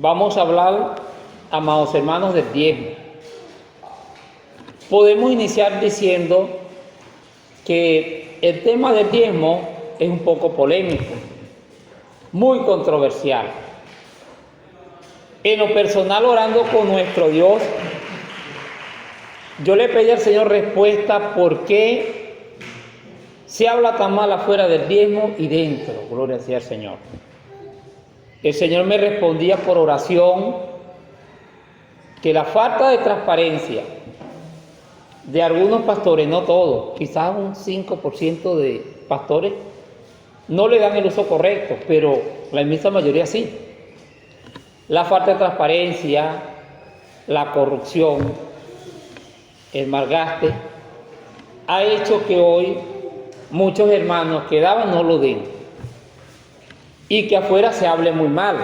Vamos a hablar, amados hermanos, del diezmo. Podemos iniciar diciendo que el tema del diezmo es un poco polémico, muy controversial. En lo personal, orando con nuestro Dios, yo le pedí al Señor respuesta por qué se habla tan mal afuera del diezmo y dentro. Gloria sea al Señor. El Señor me respondía por oración que la falta de transparencia de algunos pastores, no todos, quizás un 5% de pastores, no le dan el uso correcto, pero la inmensa mayoría sí. La falta de transparencia, la corrupción, el malgaste, ha hecho que hoy muchos hermanos que daban no lo den y que afuera se hable muy mal.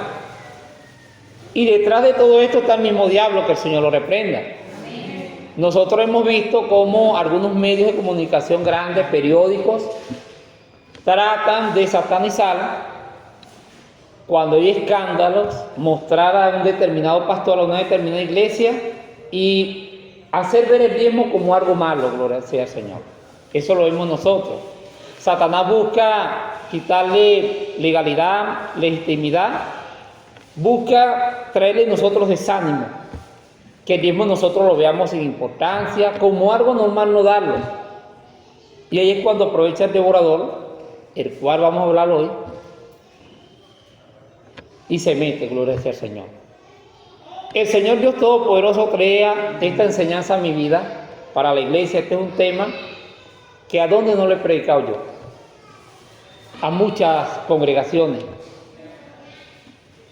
Y detrás de todo esto está el mismo diablo, que el Señor lo reprenda. Nosotros hemos visto cómo algunos medios de comunicación grandes, periódicos, tratan de satanizar cuando hay escándalos, mostrar a un determinado pastor, a una determinada iglesia y hacer ver el diezmo como algo malo, gloria sea al Señor. Eso lo vemos nosotros. Satanás busca quitarle legalidad, legitimidad, busca traerle a nosotros desánimo, que el diezmo nosotros lo veamos sin importancia, como algo normal no darlo. Y ahí es cuando aprovecha el devorador, el cual vamos a hablar hoy, y se mete, gloria sea al Señor. El Señor Dios Todopoderoso crea esta enseñanza en mi vida, para la iglesia. Este es un tema que a dónde no lo he predicado yo, a muchas congregaciones,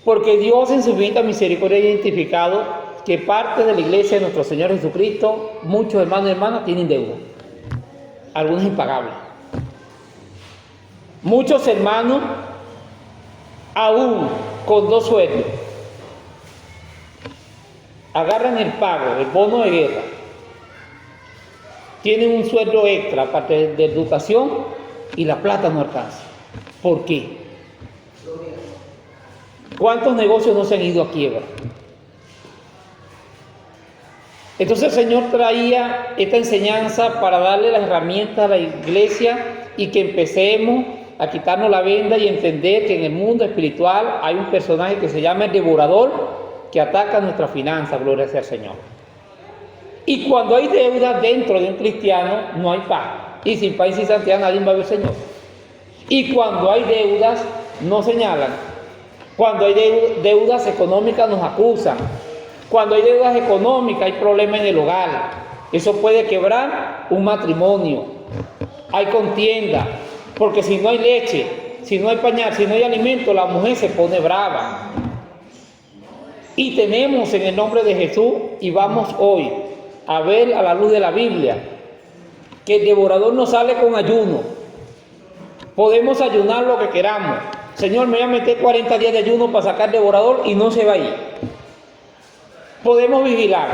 porque Dios en su infinita misericordia ha identificado que parte de la iglesia de nuestro Señor Jesucristo, muchos hermanos y hermanas tienen deuda, algunos impagables. Muchos hermanos, aún con 2 sueldos, agarran el pago, el bono de guerra, tienen un sueldo extra aparte de educación y la plata no alcanza. ¿Por qué? ¿Cuántos negocios no se han ido a quiebra? Entonces el Señor traía esta enseñanza para darle las herramientas a la iglesia y que empecemos a quitarnos la venda y entender que en el mundo espiritual hay un personaje que se llama el devorador, que ataca nuestras finanzas, gloria sea al Señor. Y cuando hay deuda dentro de un cristiano, no hay paz. Y sin paz y sin santidad nadie va a ver al Señor. Y cuando hay deudas, no señalan. Cuando hay deudas económicas, nos acusan. Cuando hay deudas económicas, hay problemas en el hogar. Eso puede quebrar un matrimonio. Hay contienda. Porque si no hay leche, si no hay pañal, si no hay alimento, la mujer se pone brava. Y tenemos en el nombre de Jesús, y vamos hoy a ver a la luz de la Biblia, que el devorador no sale con ayuno. Podemos ayunar lo que queramos. Señor, me voy a meter 40 días de ayuno para sacar el devorador y no se va a ir. Podemos vigilar,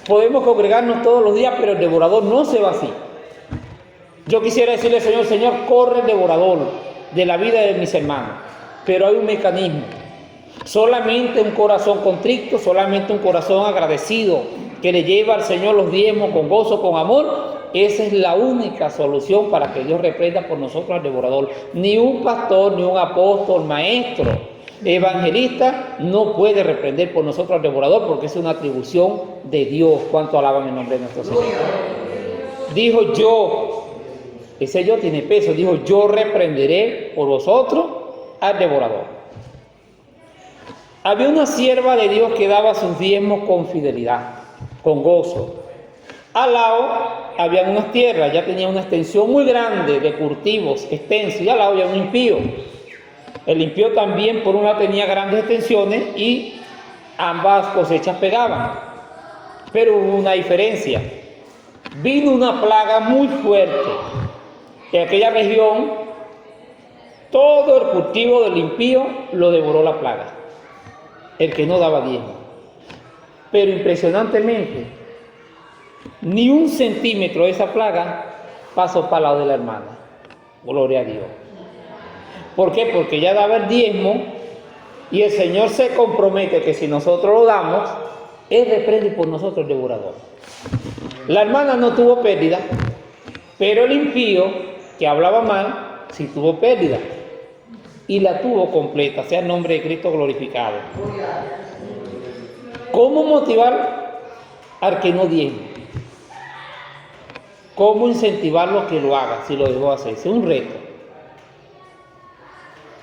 podemos congregarnos todos los días, pero el devorador no se va así. Yo quisiera decirle al Señor, Señor, corre el devorador de la vida de mis hermanos, pero hay un mecanismo. Solamente un corazón contrito, solamente un corazón agradecido que le lleva al Señor los diezmos con gozo, con amor. Esa es la única solución para que Dios reprenda por nosotros al devorador. Ni un pastor, ni un apóstol, maestro, evangelista no puede reprender por nosotros al devorador, porque es una atribución de Dios. ¿Cuánto alaban el nombre de nuestro Señor? Dijo yo, ese yo tiene peso, dijo yo reprenderé por vosotros al devorador. Había una sierva de Dios que daba sus diezmos con fidelidad, con gozo. Al lado había unas tierras, ya tenía una extensión muy grande de cultivos extensos, y al lado había un impío. El impío también por un lado tenía grandes extensiones y ambas cosechas pegaban. Pero hubo una diferencia. Vino una plaga muy fuerte. En aquella región, todo el cultivo del impío lo devoró la plaga, el que no daba diezmo. Pero impresionantemente, ni un centímetro de esa plaga pasó para el lado de la hermana. Gloria a Dios. ¿Por qué? Porque ella daba el diezmo Y el Señor se compromete que si nosotros lo damos, Él reprende por nosotros el devorador. La hermana no tuvo pérdida, pero el impío que hablaba mal, sí tuvo pérdida. Y la tuvo completa, sea el nombre de Cristo glorificado. ¿Cómo motivar al que no diezma? ¿Cómo incentivarlo a que lo haga si lo dejó hacer? Es un reto.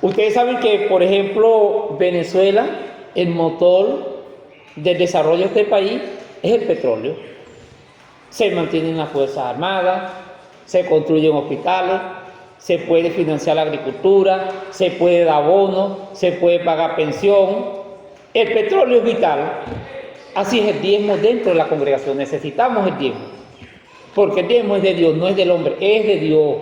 Ustedes saben que, por ejemplo, Venezuela, el motor del desarrollo de este país es el petróleo. Se mantienen las Fuerzas Armadas, se construyen hospitales, se puede financiar la agricultura, se puede dar bonos, se puede pagar pensión. El petróleo es vital. Así es el diezmo dentro de la congregación. Necesitamos el diezmo. Porque el diezmo es de Dios, no es del hombre, es de Dios.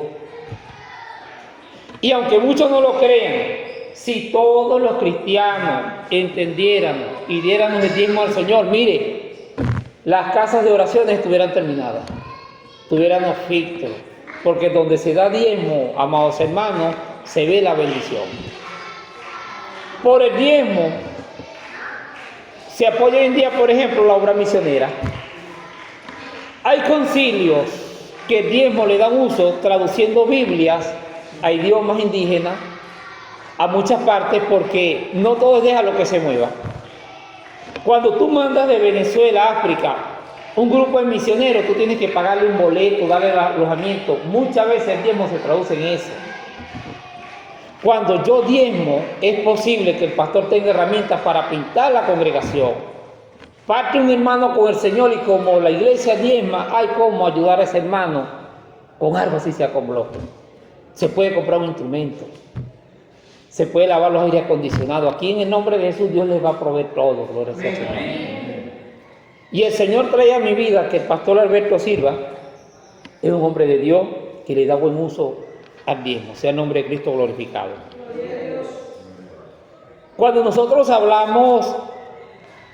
Y aunque muchos no lo crean, si todos los cristianos entendieran y diéramos el diezmo al Señor, mire, las casas de oraciones estuvieran terminadas, estuvieran filtros, porque donde se da diezmo, amados hermanos, se ve la bendición. Por el diezmo se apoya hoy en día, por ejemplo, la obra misionera. Hay concilios que el diezmo le dan uso traduciendo Biblias a idiomas indígenas a muchas partes, porque no todo es déjalo que se mueva. Cuando tú mandas de Venezuela a África un grupo de misioneros, tú tienes que pagarle un boleto, darle alojamiento. Muchas veces el diezmo se traduce en eso. Cuando yo diezmo, es posible que el pastor tenga herramientas para pintar la congregación. Parte un hermano con el Señor y como la iglesia diezma, hay cómo ayudar a ese hermano con algo así sea con bloque. Se puede comprar un instrumento. Se puede lavar los aires acondicionados. Aquí en el nombre de Jesús Dios les va a proveer todo. Gloria al Señor. Y el Señor trae a mi vida que el pastor Alberto Silva es un hombre de Dios que le da buen uso al diezmo. Sea el nombre de Cristo glorificado. Cuando nosotros hablamos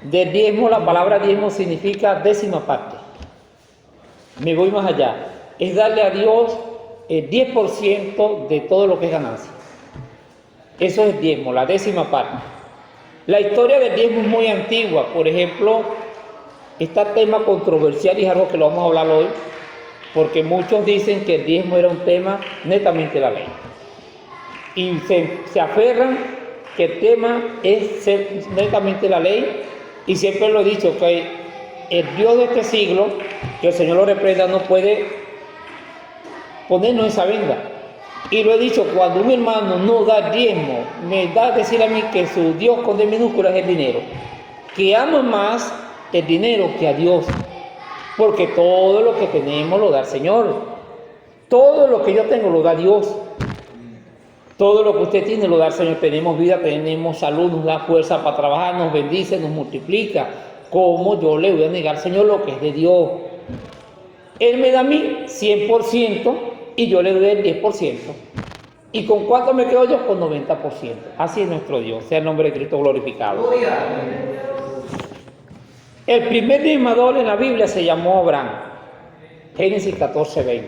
del diezmo, la palabra diezmo significa décima parte. Me voy más allá. Es darle a Dios el 10% de todo lo que es ganancia. Eso es diezmo, la décima parte. La historia del diezmo es muy antigua. Por ejemplo, este tema controversial y es algo que lo vamos a hablar hoy, porque muchos dicen que el diezmo era un tema netamente de la ley. Y se aferran que el tema es netamente la ley, y siempre lo he dicho, que el Dios de este siglo, que el Señor lo reprenda, no puede ponernos esa venda. Y lo he dicho, cuando un hermano no da diezmo, me da a decir a mí que su Dios con D minúscula es el dinero, que ama más el dinero que a Dios, porque todo lo que tenemos lo da el Señor, todo lo que yo tengo lo da Dios, todo lo que usted tiene lo da el Señor. Tenemos vida, tenemos salud, nos da fuerza para trabajar, nos bendice, nos multiplica. ¿Cómo yo le voy a negar al Señor lo que es de Dios? Él me da a mí 100% y yo le doy el 10%. ¿Y con cuánto me quedo yo? Con 90%. Así es nuestro Dios. Sea el nombre de Cristo glorificado. El primer diezmador en la Biblia se llamó Abraham. Génesis 14:20.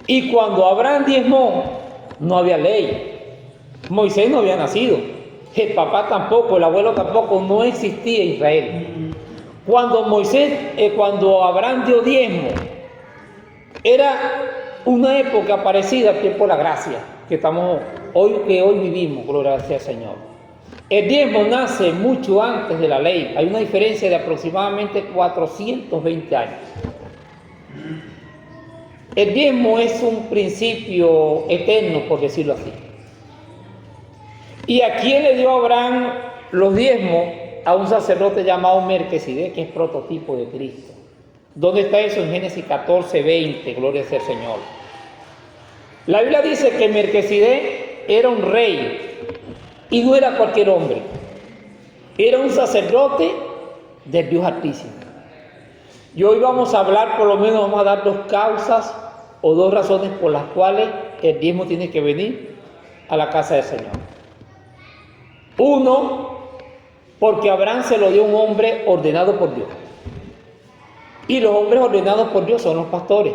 Y cuando Abraham diezmó, no había ley. Moisés no había nacido. El papá tampoco, el abuelo tampoco, no existía Israel. Cuando Abraham dio diezmo, era una época parecida al tiempo de la gracia que hoy vivimos, gloria al Señor. El diezmo nace mucho antes de la ley. Hay una diferencia de aproximadamente 420 años. El diezmo es un principio eterno, por decirlo así. ¿Y a quién le dio Abraham los diezmos? A un sacerdote llamado Melquisedec, que es prototipo de Cristo. ¿Dónde está eso? En Génesis 14:20, gloria al Señor. La Biblia dice que Melquisedec era un rey y no era cualquier hombre. Era un sacerdote del Dios Altísimo. Y hoy vamos a hablar, por lo menos vamos a dar 2 causas o 2 razones por las cuales el diezmo tiene que venir a la casa del Señor. Uno, porque Abraham se lo dio a un hombre ordenado por Dios. Y los hombres ordenados por Dios son los pastores,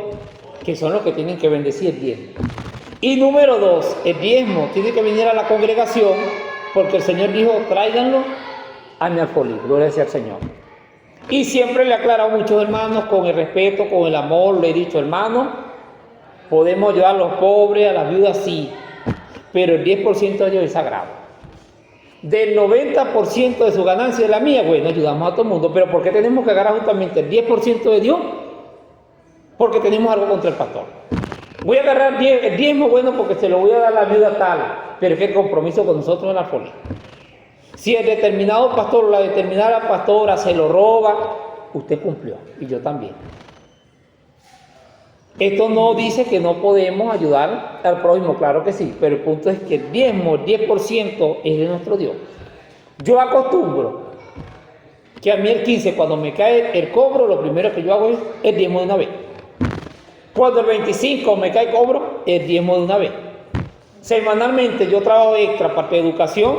que son los que tienen que bendecir el diezmo. Y número 2, el diezmo tiene que venir a la congregación porque el Señor dijo, tráiganlo a mi alfolí, gloria sea al Señor. Y siempre le he aclarado a muchos hermanos, con el respeto, con el amor, le he dicho, hermano, podemos ayudar a los pobres, a las viudas, sí, pero el 10% de Dios es sagrado. Del 90% de su ganancia de la mía, bueno, ayudamos a todo el mundo, pero ¿por qué tenemos que agarrar justamente el 10% de Dios? Porque tenemos algo contra el pastor. Voy a agarrar el diezmo, bueno, porque se lo voy a dar a la viuda tal, pero es que el compromiso con nosotros es la alfolí. Si el determinado pastor o la determinada pastora se lo roba, usted cumplió, y yo también. Esto no dice que no podemos ayudar al prójimo, claro que sí, pero el punto es que el diezmo, el 10% es de nuestro Dios. Yo acostumbro que a mí el 15, cuando me cae el cobro, lo primero que yo hago es el diezmo de una vez. Cuando el 25 me cae cobro, el diezmo de una vez. Semanalmente yo trabajo extra, parte de educación,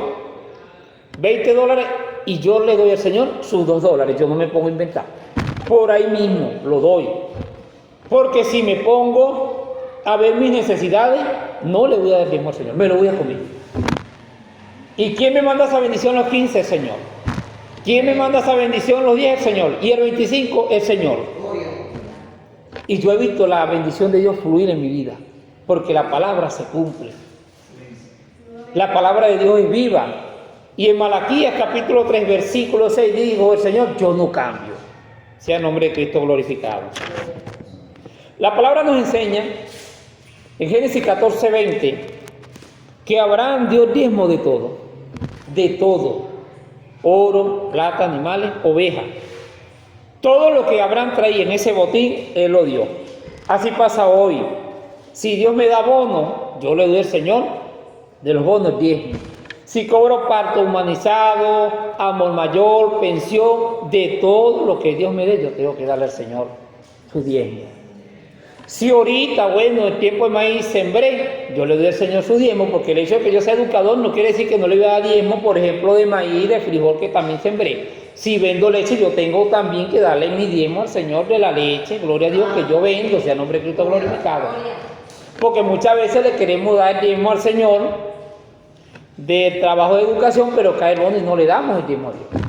$20, y yo le doy al Señor sus $2, yo no me pongo a inventar. Por ahí mismo lo doy. Porque si me pongo a ver mis necesidades, no le voy a dar diezmo al Señor, me lo voy a comer. ¿Y quién me manda esa bendición los 15? El Señor. ¿Quién me manda esa bendición los 10? El Señor. Y el 25, el Señor. Y yo he visto la bendición de Dios fluir en mi vida, porque la palabra se cumple. La palabra de Dios es viva. Y en Malaquías capítulo 3, versículo 6 dijo el Señor, yo no cambio. Sea el nombre de Cristo glorificado. La palabra nos enseña en Génesis 14, 20 que Abraham dio diezmo de todo, oro, plata, animales, ovejas. Todo lo que Abraham traía en ese botín, él lo dio. Así pasa hoy. Si Dios me da bono, yo le doy al Señor de los bonos diezmo. Si cobro parto humanizado, amor mayor, pensión, de todo lo que Dios me dé, yo tengo que darle al Señor su diezmo. Si ahorita, bueno, el tiempo de maíz sembré, yo le doy al Señor su diezmo, porque el hecho de que yo sea educador no quiere decir que no le voy a dar diezmo, por ejemplo, de maíz, de frijol que también sembré. Si vendo leche, yo tengo también que darle mi diezmo al Señor de la leche, gloria a Dios, que yo vendo, sea el nombre de Cristo glorificado. Porque muchas veces le queremos dar el diezmo al Señor del trabajo de educación, pero cae el bono y no le damos el diezmo a Dios.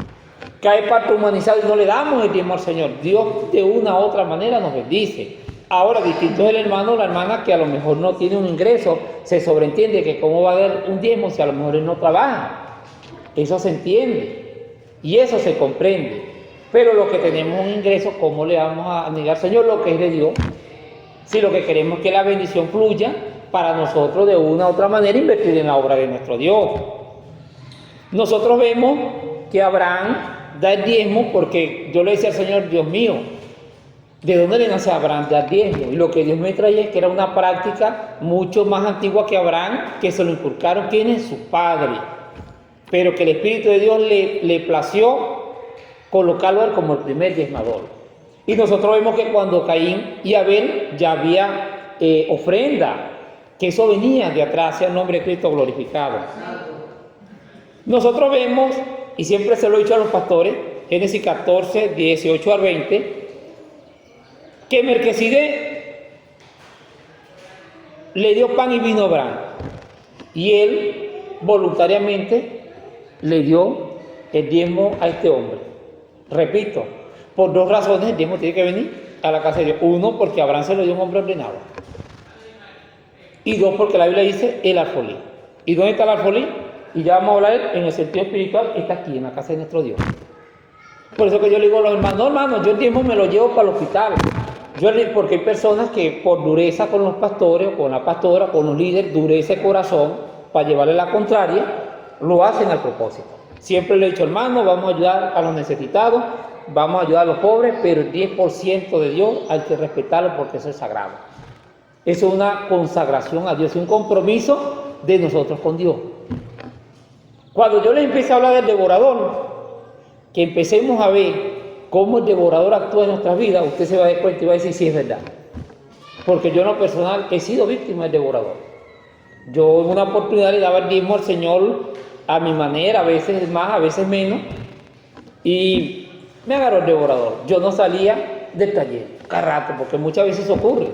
Cae parto humanizado y no le damos el diezmo al Señor. Dios de una u otra manera nos bendice. Ahora, distinto es el hermano o la hermana que a lo mejor no tiene un ingreso, se sobreentiende que cómo va a dar un diezmo si a lo mejor él no trabaja. Eso se entiende y eso se comprende. Pero lo que tenemos un ingreso, ¿cómo le vamos a negar al Señor lo que es de Dios? Si lo que queremos es que la bendición fluya para nosotros de una u otra manera invertir en la obra de nuestro Dios. Nosotros vemos que Abraham da el diezmo porque yo le decía al Señor, Dios mío, ¿de dónde le nace a Abraham dar diezmo? Y lo que Dios me traía es que era una práctica mucho más antigua que Abraham, que se lo inculcaron ¿quiénes? Sus padres. Pero que el Espíritu de Dios le plació colocarlo a él como el primer diezmador. Y nosotros vemos que cuando Caín y Abel ya había ofrenda, que eso venía de atrás, sea el nombre de Cristo glorificado. Nosotros vemos, y siempre se lo he dicho a los pastores, Génesis 14, 18 al 20, que Melquisedec le dio pan y vino a Abraham, y él voluntariamente le dio el diezmo a este hombre. Repito, por dos razones el diezmo tiene que venir a la casa de Dios. Uno, porque Abraham se lo dio a un hombre ordenado, y dos, porque la Biblia dice el alfolí. ¿Y dónde está el alfolí? Y ya vamos a hablar en el sentido espiritual, está aquí en la casa de nuestro Dios. Por eso que yo le digo a los hermanos, no hermanos, yo el diezmo me lo llevo para el hospital. Porque hay personas que por dureza con los pastores o con la pastora, con los líderes, dureza de corazón para llevarle la contraria, lo hacen al propósito. Siempre le he dicho, hermano, vamos a ayudar a los necesitados, vamos a ayudar a los pobres, pero el 10% de Dios hay que respetarlo porque eso es sagrado. Eso es una consagración a Dios, es un compromiso de nosotros con Dios. Cuando yo les empecé a hablar del devorador, que empecemos a ver cómo el devorador actúa en nuestras vidas, usted se va a dar cuenta y va a decir si es verdad. Porque yo en lo personal he sido víctima del devorador. Yo en una oportunidad le daba el diezmo al Señor a mi manera, a veces más, a veces menos, y me agarró el devorador. Yo no salía del taller, cada rato, porque muchas veces eso ocurre.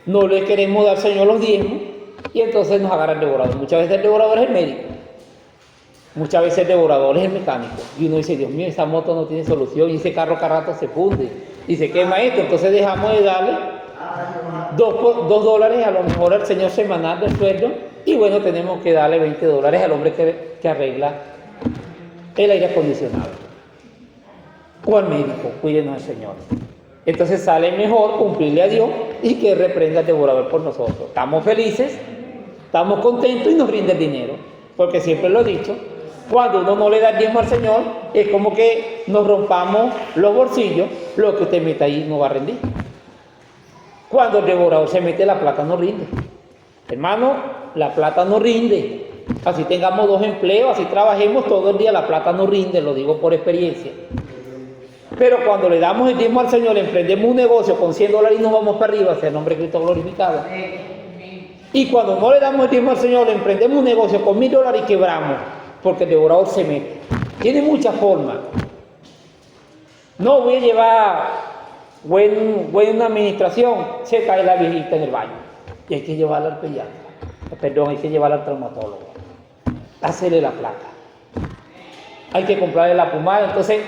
No le queremos dar al Señor los diezmos y entonces nos agarra el devorador. Muchas veces el devorador es el médico. Muchas veces el devorador es el mecánico. Y uno dice, Dios mío, esa moto no tiene solución y ese carro cada rato se funde y se quema esto. Entonces dejamos de darle $2 a lo mejor al señor semanal del sueldo y bueno, tenemos que darle $20 al hombre que arregla el aire acondicionado. O al médico, cuídenos al Señor. Entonces sale mejor cumplirle a Dios y que reprenda al devorador por nosotros. Estamos felices, estamos contentos y nos rinde el dinero. Porque siempre lo he dicho, cuando uno no le da el diezmo al Señor, es como que nos rompamos los bolsillos, lo que usted meta ahí no va a rendir. Cuando el devorador se mete, la plata no rinde. Hermano, la plata no rinde. Así tengamos 2 empleos, así trabajemos todo el día, la plata no rinde, lo digo por experiencia. Pero cuando le damos el diezmo al Señor, emprendemos un negocio con $100 y nos vamos para arriba, sea el nombre de Cristo glorificado. Y cuando no le damos el diezmo al Señor, emprendemos un negocio con $1000 y quebramos, porque el devorador se mete. Tiene muchas formas. No voy a llevar buena administración, se cae la viejita en el baño y hay que llevarla al pediatra. Perdón, hay que llevarla al traumatólogo. Hacerle la placa. Hay que comprarle la pomada. Entonces,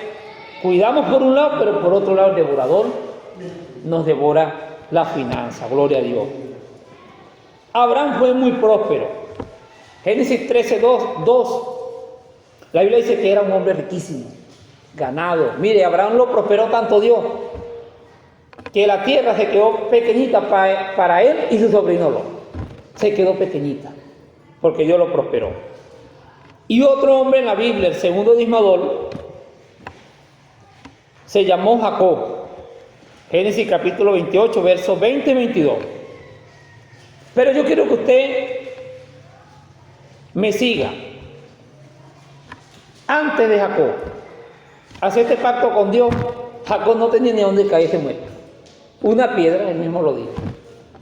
cuidamos por un lado, pero por otro lado el devorador nos devora la finanza. Gloria a Dios. Abraham fue muy próspero. Génesis 13:2. La Biblia dice que era un hombre riquísimo, ganado. Mire, Abraham lo prosperó tanto Dios que la tierra se quedó pequeñita para él y su sobrino Lot. Se quedó pequeñita porque Dios lo prosperó. Y otro hombre en la Biblia, el segundo dismador, se llamó Jacob. Génesis capítulo 28, versos 20 y 22. Pero yo quiero que usted me siga. Antes de Jacob hacer este pacto con Dios, Jacob no tenía ni dónde caerse muerto. Una piedra, él mismo lo dijo.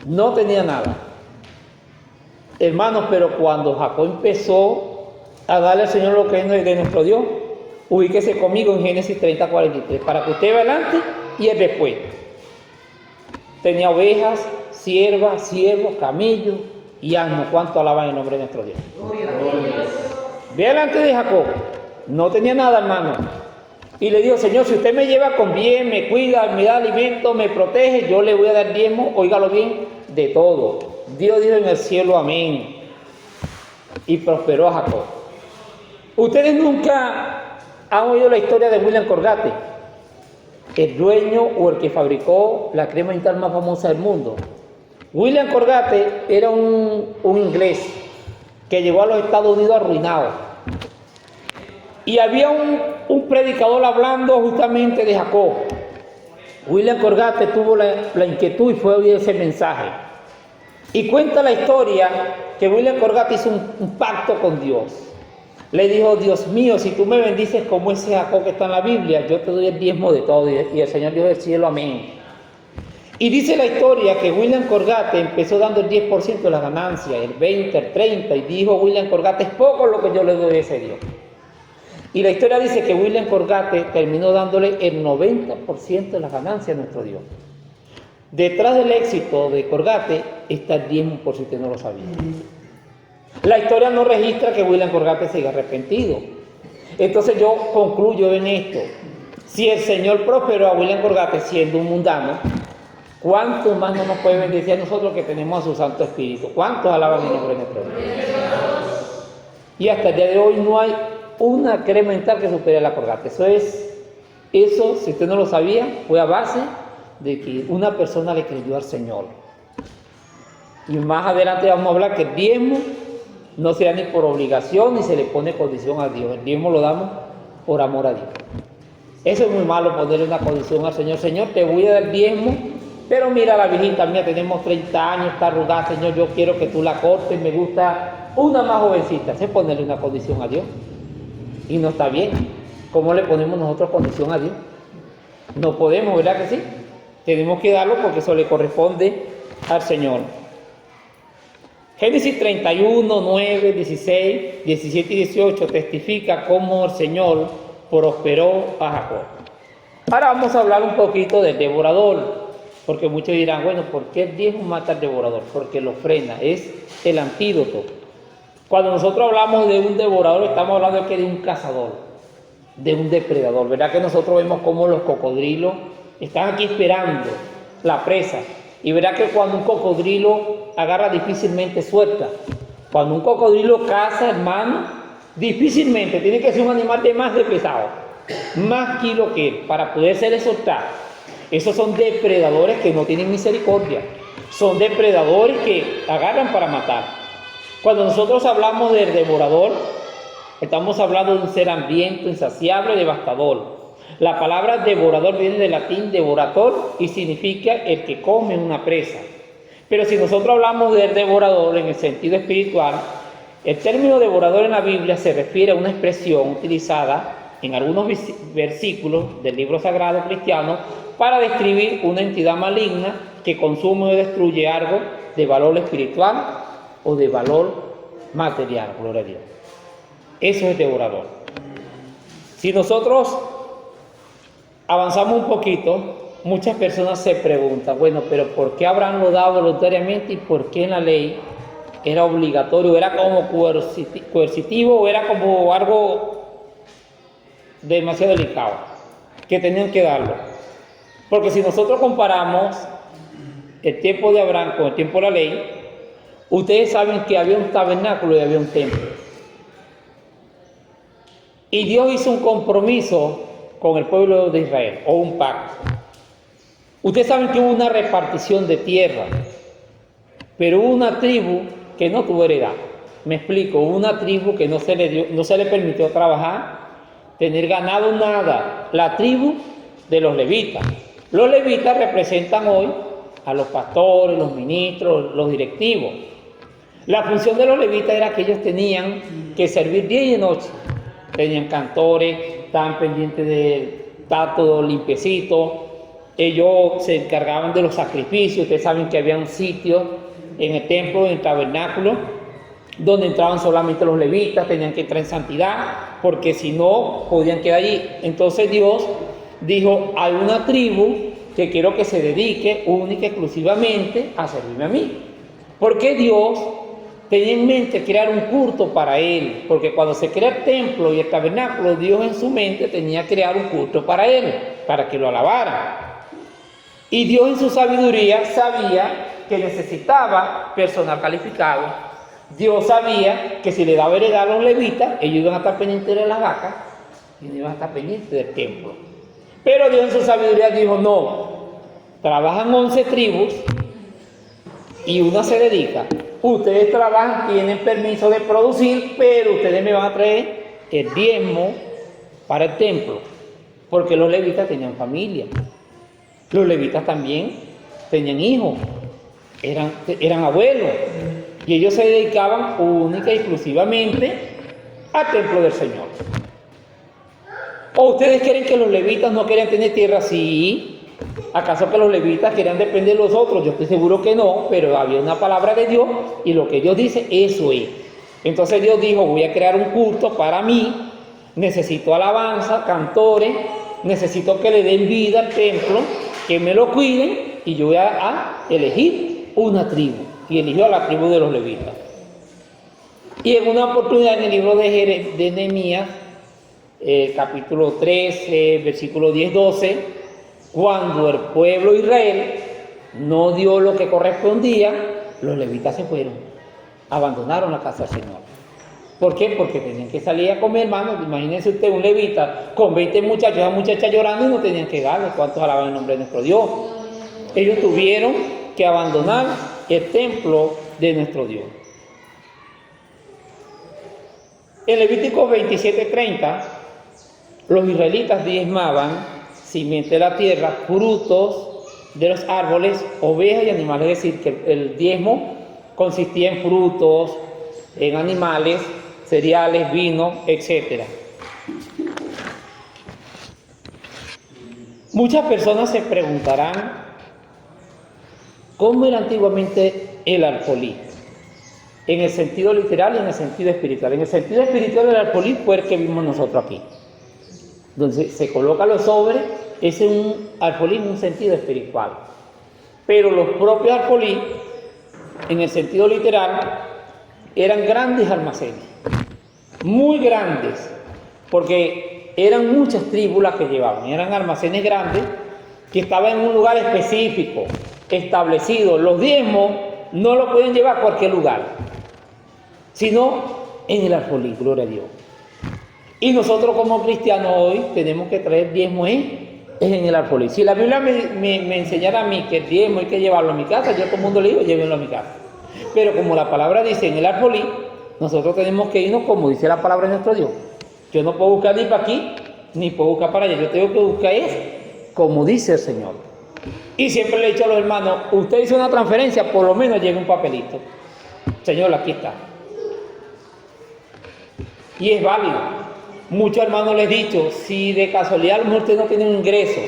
No tenía nada. Hermanos, pero cuando Jacob empezó a darle al Señor lo que es de nuestro Dios, ubíquese conmigo en Génesis 30:43, para que usted vea adelante y el después. Tenía ovejas, siervas, siervos, camellos y asnos. ¿Cuánto alaban el nombre de nuestro Dios? Ve delante de Jacob. No tenía nada, hermano. Y le dijo, Señor, si usted me lleva con bien, me cuida, me da alimento, me protege, yo le voy a dar diezmo, óigalo bien, de todo. Dios dijo en el cielo, amén. Y prosperó a Jacob. Ustedes nunca han oído la historia de William Colgate, el dueño o el que fabricó la crema dental más famosa del mundo. William Colgate era un inglés que llegó a los Estados Unidos arruinado. Y había un predicador hablando justamente de Jacob. William Colgate tuvo la inquietud y fue a oír ese mensaje. Y cuenta la historia que William Colgate hizo un pacto con Dios. Le dijo, Dios mío, si tú me bendices como ese Jacob que está en la Biblia, yo te doy el diezmo de todo. Y el Señor dijo del cielo, amén. Y dice la historia que William Colgate empezó dando el 10% de las ganancias, el 20%, el 30%, y dijo William Colgate, es poco lo que yo le doy a ese Dios. Y la historia dice que William Colgate terminó dándole el 90% de las ganancias a nuestro Dios. Detrás del éxito de Colgate está el diezmo, por si usted no lo sabía. La historia no registra que William Colgate se haya arrepentido. Entonces yo concluyo en esto. Si el Señor prosperó a William Colgate siendo un mundano, ¿cuántos más no nos puede bendecir a nosotros que tenemos a su Santo Espíritu? ¿Cuántos alaban el nombre de nuestro Dios? Y hasta el día de hoy no hay una crema dental que supere a la Colgate. Eso, si usted no lo sabía, fue a base de que una persona le creyó al Señor. Y más adelante vamos a hablar que el diezmo no se da ni por obligación ni se le pone condición a Dios. El diezmo lo damos por amor a Dios. Eso es muy malo, ponerle una condición al Señor. Señor, te voy a dar diezmo, pero mira la viejita mía, tenemos 30 años, está arrugada, Señor, yo quiero que tú la cortes, me gusta una más jovencita. Eso es ponerle una condición a Dios. Y no está bien. ¿Cómo le ponemos nosotros condición a Dios? No podemos, ¿verdad que sí? Tenemos que darlo porque eso le corresponde al Señor. Génesis 31, 9, 16, 17 y 18 testifica cómo el Señor prosperó a Jacob. Ahora vamos a hablar un poquito del devorador, porque muchos dirán, bueno, ¿por qué el diezmo mata al devorador? Porque lo frena, es el antídoto. Cuando nosotros hablamos de un devorador, estamos hablando de un cazador, de un depredador. ¿Verdad que nosotros vemos cómo los cocodrilos están aquí esperando la presa? Y verá que cuando un cocodrilo agarra, difícilmente suelta. Cuando un cocodrilo caza, hermano, difícilmente, tiene que ser un animal de más de pesado, más kilo que él, para poder ser soltar. Esos son depredadores que no tienen misericordia. Son depredadores que agarran para matar. Cuando nosotros hablamos del devorador, estamos hablando de un ser hambriento, insaciable, devastador. La palabra devorador viene del latín devorator y significa el que come una presa. Pero si nosotros hablamos del devorador en el sentido espiritual, el término devorador en la Biblia se refiere a una expresión utilizada en algunos versículos del libro sagrado cristiano para describir una entidad maligna que consume o destruye algo de valor espiritual o de valor material, gloria a Dios. Eso es devorador. Si nosotros avanzamos un poquito, muchas personas se preguntan, bueno, pero ¿por qué Abraham lo daba voluntariamente y por qué en la ley era obligatorio, era como coercitivo o era como algo demasiado delicado, que tenían que darlo? Porque si nosotros comparamos el tiempo de Abraham con el tiempo de la ley, ustedes saben que había un tabernáculo y había un templo. Y Dios hizo un compromiso con el pueblo de Israel, o un pacto. Ustedes saben que hubo una repartición de tierra, pero hubo una tribu que no tuvo heredad. Me explico, hubo una tribu que no se le permitió trabajar, tener ganado, nada. La tribu de los levitas. Los levitas representan hoy a los pastores, los ministros, los directivos. La función de los levitas era que ellos tenían que servir día y noche. Tenían cantores, estaban pendientes de estar todo limpiecito. Ellos se encargaban de los sacrificios. Ustedes saben que había un sitio en el templo, en el tabernáculo, donde entraban solamente los levitas, tenían que entrar en santidad, porque si no, podían quedar allí. Entonces Dios dijo, hay una tribu que quiero que se dedique única y exclusivamente a servirme a mí. Porque Dios tenía en mente crear un culto para Él, porque cuando se crea el templo y el tabernáculo, Dios en su mente tenía que crear un culto para Él, para que lo alabaran. Y Dios en su sabiduría sabía que necesitaba personal calificado. Dios sabía que si le daba heredad a los levitas, ellos iban a estar pendientes de las vacas y no iban a estar pendientes del templo. Pero Dios en su sabiduría dijo, no, trabajan 11 tribus y una se dedica. Ustedes trabajan, tienen permiso de producir, pero ustedes me van a traer el diezmo para el templo, porque los levitas tenían familia. Los levitas también tenían hijos, eran abuelos, y ellos se dedicaban única y exclusivamente al templo del Señor. ¿O ustedes creen que los levitas no querían tener tierra? Sí. ¿Acaso que los levitas querían depender de los otros? Yo estoy seguro que no, pero había una palabra de Dios y lo que Dios dice, eso es. Entonces Dios dijo, voy a crear un culto para mí, necesito alabanza, cantores, necesito que le den vida al templo, que me lo cuiden, y yo voy a elegir una tribu, y eligió a la tribu de los levitas. Y en una oportunidad en el libro de Nehemías, capítulo 13, versículo 10-12, cuando el pueblo de Israel no dio lo que correspondía, los levitas se fueron, abandonaron la casa del Señor. ¿Por qué? Porque tenían que salir a comer, hermanos. Imagínense usted un levita con 20 muchachos, esa muchacha llorando y no tenían que darle. ¿Cuántos alaban el nombre de nuestro Dios? Ellos tuvieron que abandonar el templo de nuestro Dios. En Levítico 27:30, los israelitas diezmaban simiente de la tierra, frutos de los árboles, ovejas y animales. Es decir, que el diezmo consistía en frutos, en animales, cereales, vino, etc. Muchas personas se preguntarán cómo era antiguamente el alfolí, en el sentido literal y en el sentido espiritual. En el sentido espiritual, el alfolí fue el que vimos nosotros aquí, donde se colocan los sobres. Ese es un alfolí en un sentido espiritual. Pero los propios alfolí, en el sentido literal, eran grandes almacenes, muy grandes, porque eran muchas tribus las que llevaban, eran almacenes grandes que estaban en un lugar específico, establecido. Los diezmos no lo pueden llevar a cualquier lugar, sino en el alfolí, gloria a Dios. Y nosotros como cristianos hoy tenemos que traer diezmo en el alfolí. Si la Biblia me enseñara a mí que el diezmo hay que llevarlo a mi casa, yo a todo el mundo le digo, llévenlo a mi casa. Pero como la palabra dice en el alfolí, nosotros tenemos que irnos como dice la palabra de nuestro Dios. Yo no puedo buscar ni para aquí, ni puedo buscar para allá. Yo tengo que buscar como dice el Señor. Y siempre le he dicho a los hermanos, usted hizo una transferencia, por lo menos lleve un papelito. Señor, aquí está. Y es válido. Muchos hermanos les he dicho, si de casualidad a lo mejor usted no tiene un ingreso,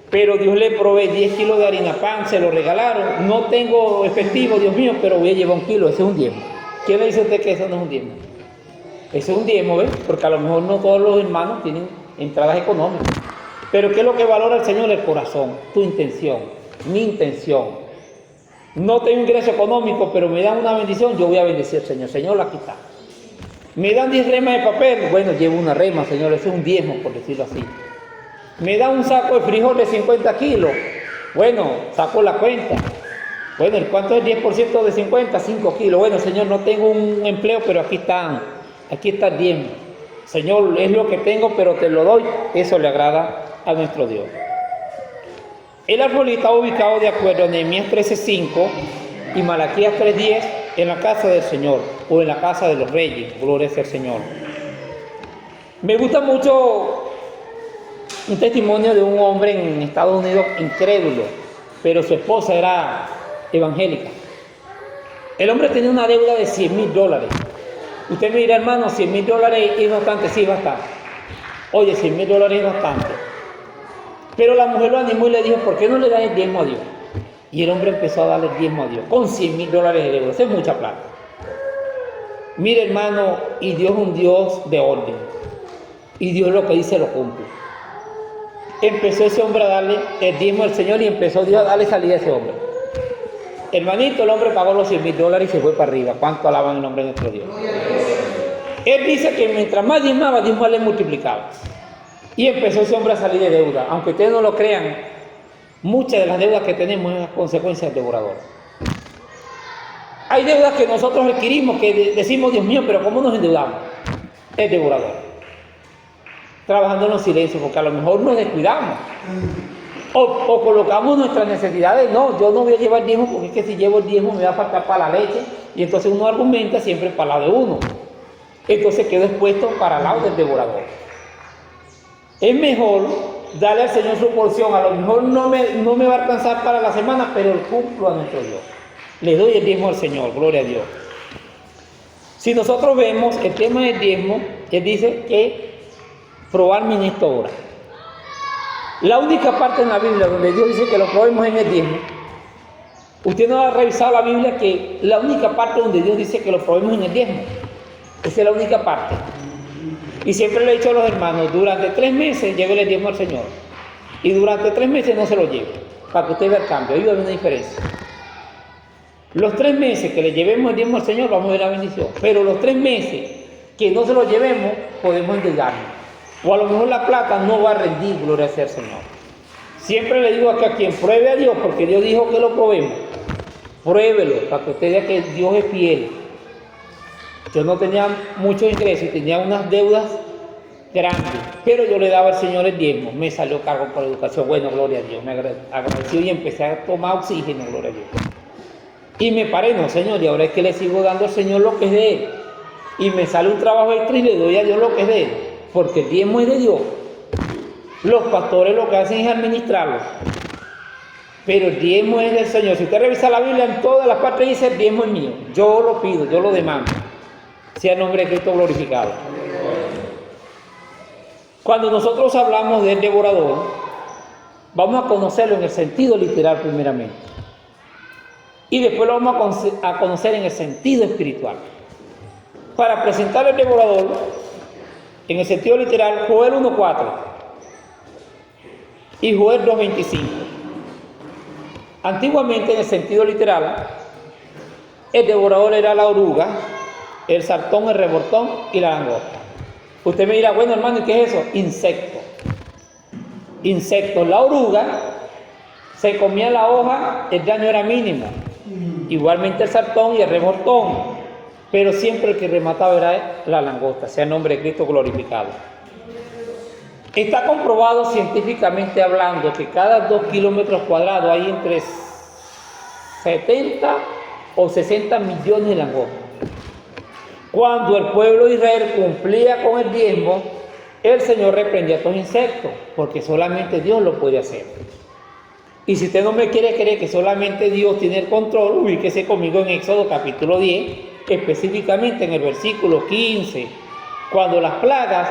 pero Dios le provee 10 kilos de harina pan, se lo regalaron, no tengo efectivo, Dios mío, pero voy a llevar 1 kilo, ese es un diezmo. ¿Quién le dice a usted que eso no es un diezmo? Eso es un diezmo, ¿ves? Porque a lo mejor no todos los hermanos tienen entradas económicas. Pero ¿qué es lo que valora el Señor? El corazón, tu intención, mi intención. No tengo ingreso económico, pero me dan una bendición, yo voy a bendecir al Señor. Señor, aquí está. Me dan 10 remas de papel, bueno, llevo una rema, Señor, eso es un diezmo, por decirlo así. Me da un saco de frijol de 50 kilos, bueno, saco la cuenta. Bueno, ¿cuánto es 10% de 50? 5 kilos. Bueno, Señor, no tengo un empleo, pero aquí está el diezmo. Señor, es lo que tengo, pero te lo doy. Eso le agrada a nuestro Dios. El alfolí está ubicado de acuerdo a Nehemías 13:5 y Malaquías 3:10 en la casa del Señor o en la casa de los reyes. Gloria sea al Señor. Me gusta mucho un testimonio de un hombre en Estados Unidos incrédulo, pero su esposa era evangélica. El hombre tenía una deuda de $100,000. Usted me dirá, hermano, $100,000 es bastante. Sí, bastante. Oye, $100,000 es bastante. Pero la mujer lo animó y le dijo, ¿por qué no le das el diezmo a Dios? Y el hombre empezó a darle el diezmo a Dios, con $100,000 de deuda. Eso es mucha plata. Mire, hermano, y Dios es un Dios de orden. Y Dios lo que dice lo cumple. Empezó ese hombre a darle el diezmo al Señor y empezó Dios a darle salida a ese hombre. Hermanito, el hombre pagó los $100,000 y se fue para arriba. ¿Cuánto alaban el nombre de nuestro Dios? Él dice que mientras más diezmaba, Dios más le multiplicaba. Y empezó ese hombre a salir de deuda. Aunque ustedes no lo crean, muchas de las deudas que tenemos es consecuencia del devorador. Hay deudas que nosotros adquirimos que decimos, Dios mío, pero ¿cómo nos endeudamos? El devorador. Trabajando en los silencios, porque a lo mejor nos descuidamos. O colocamos nuestras necesidades. No, yo no voy a llevar diezmo porque es que si llevo el diezmo me va a faltar para la leche. Y entonces uno argumenta siempre para el lado de uno. Entonces quedo expuesto para el lado del devorador. Es mejor darle al Señor su porción. A lo mejor no me va a alcanzar para la semana, pero cumplo a nuestro Dios. Le doy el diezmo al Señor, gloria a Dios. Si nosotros vemos el tema del diezmo, Él dice que probarme en esta hora. La única parte en la Biblia donde Dios dice que lo probemos en el diezmo. Usted no ha revisado la Biblia que la única parte donde Dios dice que lo probemos en el diezmo. Esa es la única parte. Y siempre le he dicho a los hermanos, durante 3 meses llévele el diezmo al Señor. Y durante 3 meses no se lo lleve, para que usted vea el cambio. Ahí va a haber una diferencia. Los 3 meses que le llevemos el diezmo al Señor, vamos a ver la bendición. Pero los 3 meses que no se lo llevemos, podemos endeudarnos. O a lo mejor la plata no va a rendir, gloria sea al Señor. Siempre le digo a quien pruebe a Dios, porque Dios dijo que lo probemos. Pruébelo, para que usted vea que Dios es fiel. Yo no tenía muchos ingresos y tenía unas deudas grandes, pero yo le daba al Señor el diezmo. Me salió cargo por educación. Bueno, gloria a Dios. Me agradeció y empecé a tomar oxígeno, gloria a Dios. Y me paré, no, Señor, y ahora es que le sigo dando al Señor lo que es de Él. Y me sale un trabajo extra y le doy a Dios lo que es de Él. Porque el diezmo es de Dios. Los pastores lo que hacen es administrarlo. Pero el diezmo es del Señor. Si usted revisa la Biblia, en todas las partes dice el diezmo es mío. Yo lo pido, yo lo demando. Sea el nombre de Cristo glorificado. Cuando nosotros hablamos del devorador, vamos a conocerlo en el sentido literal primeramente. Y después lo vamos a conocer en el sentido espiritual. Para presentar el devorador, en el sentido literal, Joel 1:4 y Joel 2:25. Antiguamente, en el sentido literal, El devorador era la oruga, el sartón, el rebortón y la langosta. Usted me dirá, bueno hermano, ¿y qué es eso? Insectos. Insectos. La oruga se comía la hoja, el daño era mínimo. Igualmente el sartón y el rebortón. Pero siempre el que remataba era la langosta, sea el nombre de Cristo glorificado. Está comprobado científicamente hablando que cada 2 kilómetros cuadrados hay entre 70 o 60 millones de langostas. Cuando el pueblo de Israel cumplía con el diezmo, el Señor reprendía a estos insectos, porque solamente Dios lo puede hacer. Y si usted no me quiere creer que solamente Dios tiene el control, ubíquese conmigo en Éxodo capítulo 10, específicamente en el versículo 15, cuando las plagas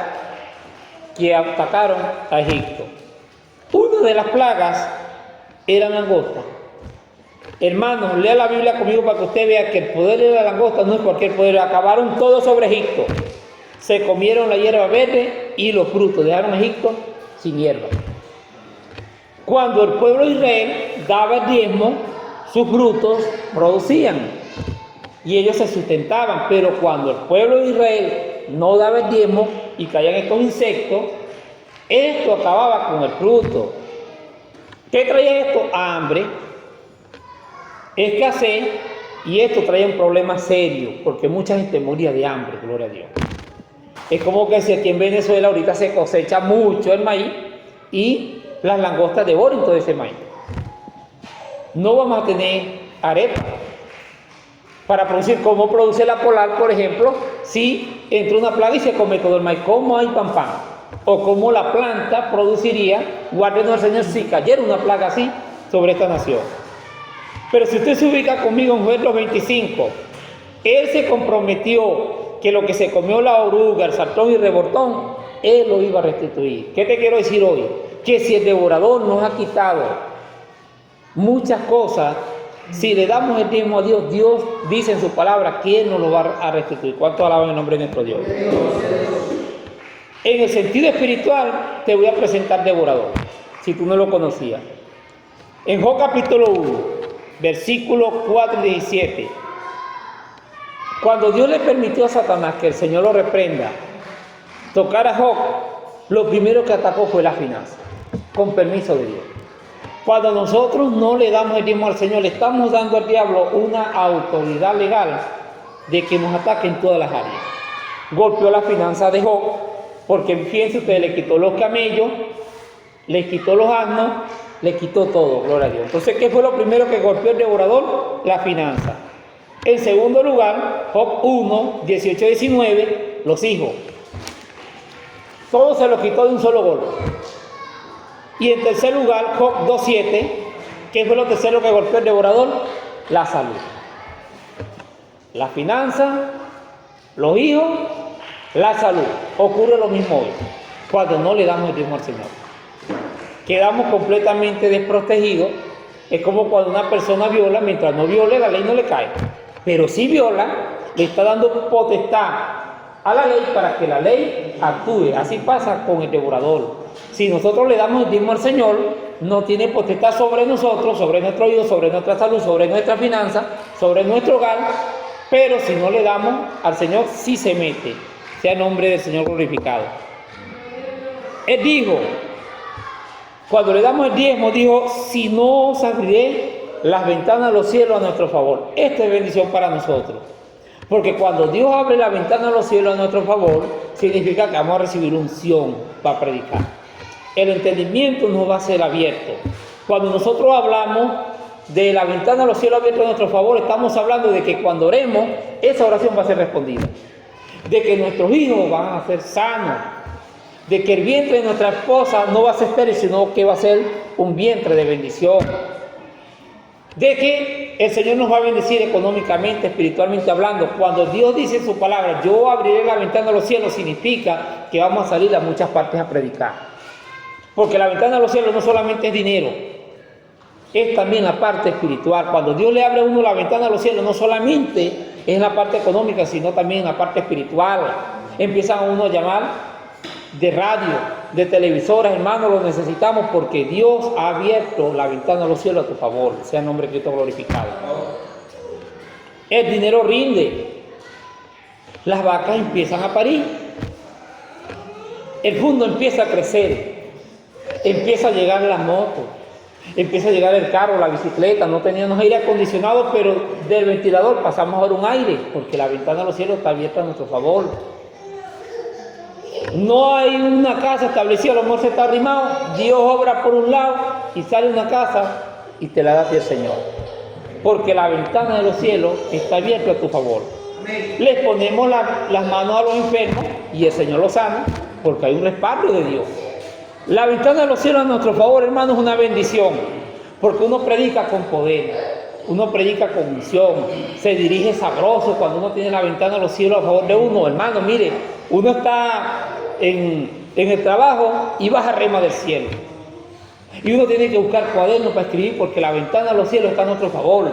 que atacaron a Egipto. Una de las plagas era langosta. Hermanos, lea la Biblia conmigo para que usted vea que el poder de la langosta no es cualquier poder. Acabaron todo sobre Egipto. Se comieron la hierba verde y los frutos. Dejaron a Egipto sin hierba. Cuando el pueblo de Israel daba el diezmo, sus frutos producían y ellos se sustentaban. Pero cuando el pueblo de Israel no daba el diezmo y caían estos insectos, esto acababa con el fruto. ¿Qué traía esto? Hambre, escasez, y esto traía un problema serio, porque mucha gente moría de hambre, gloria a Dios. Es como que si aquí en Venezuela ahorita se cosecha mucho el maíz y las langostas devoran todo ese maíz. No vamos a tener arepa para producir, como produce la polar, por ejemplo, si entra una plaga y se come todo el maíz. ¿Cómo hay pan? O cómo la planta produciría, guárdenos el Señor, si cayera una plaga así sobre esta nación. Pero si usted se ubica conmigo en Jueces 25, Él se comprometió que lo que se comió la oruga, el sartón y el rebortón, Él lo iba a restituir. ¿Qué te quiero decir hoy? Que si el devorador nos ha quitado muchas cosas, si le damos el diezmo a Dios, Dios dice en su palabra que Él nos lo va a restituir. ¿Cuánto alaban el nombre de nuestro Dios? En el sentido espiritual, te voy a presentar devorador, si tú no lo conocías. En Job capítulo 1, versículos 4 y 17. Cuando Dios le permitió a Satanás que el Señor lo reprenda, tocar a Job, lo primero que atacó fue la finanza, con permiso de Dios. Cuando nosotros no le damos el diezmo al Señor, le estamos dando al diablo una autoridad legal de que nos ataque en todas las áreas. Golpeó la finanza de Job, porque fíjense ustedes, le quitó los camellos, le quitó los asnos, le quitó todo, gloria a Dios. Entonces, ¿qué fue lo primero que golpeó el devorador? La finanza. En segundo lugar, Job 1, 18 y 19, los hijos. Todo se lo quitó de un solo golpe. Y en tercer lugar, Job 2, 7, ¿qué fue lo tercero que golpeó el devorador? La salud. La finanza, los hijos, la salud. Ocurre lo mismo hoy, cuando no le damos el diezmo al Señor. Quedamos completamente desprotegidos. Es como cuando una persona viola, mientras no viole, la ley no le cae. Pero si viola, le está dando potestad a la ley para que la ley actúe. Así pasa con el devorador. Si nosotros le damos el diezmo al Señor, no tiene potestad sobre nosotros, sobre nuestro hijo, sobre nuestra salud, sobre nuestra finanza, sobre nuestro hogar. Pero si no le damos al Señor, sí se mete. Sea el nombre del Señor glorificado. Él dijo, cuando le damos el diezmo, dijo, si no os abriré las ventanas de los cielos a nuestro favor. Esta es bendición para nosotros. Porque cuando Dios abre la ventana de los cielos a nuestro favor, significa que vamos a recibir unción para predicar. El entendimiento nos va a ser abierto. Cuando nosotros hablamos de la ventana de los cielos abiertos a nuestro favor, estamos hablando de que cuando oremos, esa oración va a ser respondida. De que nuestros hijos van a ser sanos. De que el vientre de nuestra esposa no va a ser estéril, sino que va a ser un vientre de bendición. De que el Señor nos va a bendecir económicamente, espiritualmente hablando. Cuando Dios dice en su palabra, yo abriré la ventana de los cielos, significa que vamos a salir a muchas partes a predicar. Porque la ventana de los cielos no solamente es dinero, es también la parte espiritual. Cuando Dios le abre a uno la ventana de los cielos, no solamente es la parte económica, sino también la parte espiritual. Empiezan a uno a llamar de radio, de televisoras, hermanos, lo necesitamos porque Dios ha abierto la ventana de los cielos a tu favor. Sea el nombre de Cristo glorificado. el dinero rinde, las vacas empiezan a parir, el mundo empieza a crecer, empieza a llegar la moto, empieza a llegar el carro, la bicicleta. No teníamos aire acondicionado, pero del ventilador pasamos ahora un aire, porque la ventana de los cielos está abierta a nuestro favor. No hay una casa establecida, a lo mejor se está arrimado, Dios obra por un lado y sale una casa y te la da a ti el Señor, porque la ventana de los cielos está abierta a tu favor. Les ponemos las manos a los enfermos y el Señor los sana, porque hay un respaldo de Dios. La ventana de los cielos a nuestro favor, hermanos, es una bendición, porque uno predica con poder, uno predica con unción, se dirige sabroso cuando uno tiene la ventana de los cielos a favor de uno. Hermano, mire, uno está en el trabajo y baja rema del cielo, y uno tiene que buscar cuadernos para escribir, porque la ventana de los cielos está a nuestro favor,